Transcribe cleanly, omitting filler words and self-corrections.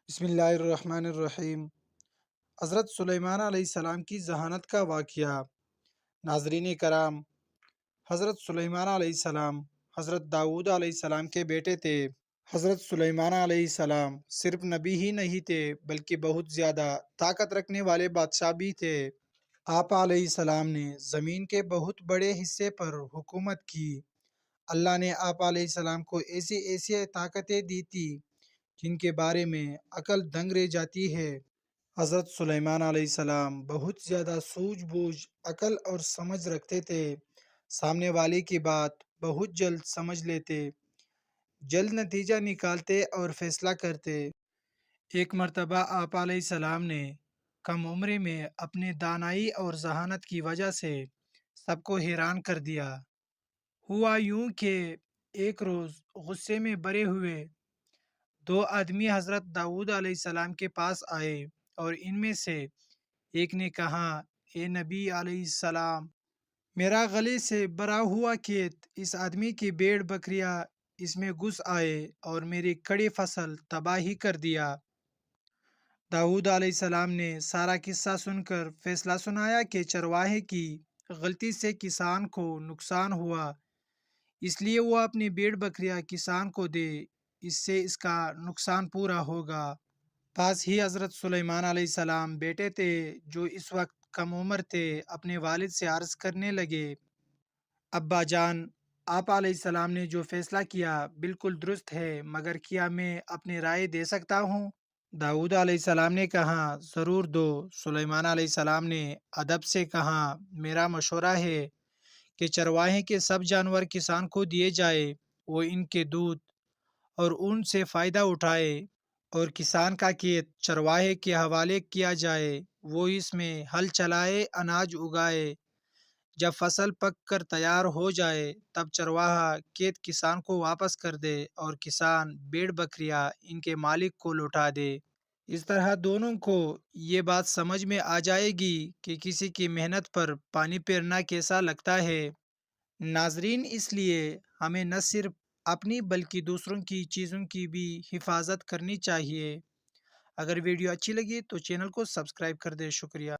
بسم اللہ الرحمن الرحیم۔ حضرت سلیمان علیہ السلام کی ذہانت کا واقعہ۔ ناظرین کرام، حضرت سلیمان علیہ السلام حضرت داؤد علیہ السلام کے بیٹے تھے۔ حضرت سلیمان علیہ السلام صرف نبی ہی نہیں تھے بلکہ بہت زیادہ طاقت رکھنے والے بادشاہ بھی تھے۔ آپ علیہ السلام نے زمین کے بہت بڑے حصے پر حکومت کی۔ اللہ نے آپ علیہ السلام کو ایسی ایسی طاقتیں دی تھی جن کے بارے میں عقل دنگ رہ جاتی ہے۔ حضرت سلیمان علیہ السلام بہت زیادہ سوجھ بوجھ، عقل اور سمجھ رکھتے تھے۔ سامنے والے کی بات بہت جلد سمجھ لیتے، جلد نتیجہ نکالتے اور فیصلہ کرتے۔ ایک مرتبہ آپ علیہ السلام نے کم عمری میں اپنے دانائی اور ذہانت کی وجہ سے سب کو حیران کر دیا۔ ہوا یوں کہ ایک روز غصے میں بھرے ہوئے دو آدمی حضرت داؤد علیہ السلام کے پاس آئے اور ان میں سے ایک نے کہا، اے نبی علیہ السلام، میرا گلے سے بھرا ہوا کھیت، اس آدمی کی بھیڑ بکریاں اس میں گھس آئے اور میری کڑی فصل تباہ ہی کر دیا۔ داؤد علیہ السلام نے سارا قصہ سن کر فیصلہ سنایا کہ چرواہے کی غلطی سے کسان کو نقصان ہوا، اس لیے وہ اپنی بھیڑ بکریاں کسان کو دے، اس سے اس کا نقصان پورا ہوگا۔ پاس ہی حضرت سلیمان علیہ السلام بیٹے تھے جو اس وقت کم عمر تھے۔ اپنے والد سے عرض کرنے لگے، ابا جان، آپ علیہ السلام نے جو فیصلہ کیا بالکل درست ہے، مگر کیا میں اپنی رائے دے سکتا ہوں؟ داؤد علیہ السلام نے کہا، ضرور دو۔ سلیمان علیہ السلام نے ادب سے کہا، میرا مشورہ ہے کہ چرواہے کے سب جانور کسان کو دیے جائے، وہ ان کے دودھ اور اون سے فائدہ اٹھائے، اور کسان کا کھیت چرواہے کے حوالے کیا جائے، وہ اس میں ہل چلائے، اناج اگائے۔ جب فصل پک کر تیار ہو جائے تب چرواہا کھیت کسان کو واپس کر دے اور کسان بھیڑ بکریاں ان کے مالک کو لوٹا دے۔ اس طرح دونوں کو یہ بات سمجھ میں آ جائے گی کہ کسی کی محنت پر پانی پھیرنا کیسا لگتا ہے۔ ناظرین، اس لیے ہمیں نہ صرف اپنی بلکہ دوسروں کی چیزوں کی بھی حفاظت کرنی چاہیے۔ اگر ویڈیو اچھی لگی تو چینل کو سبسکرائب کر دیں۔ شکریہ۔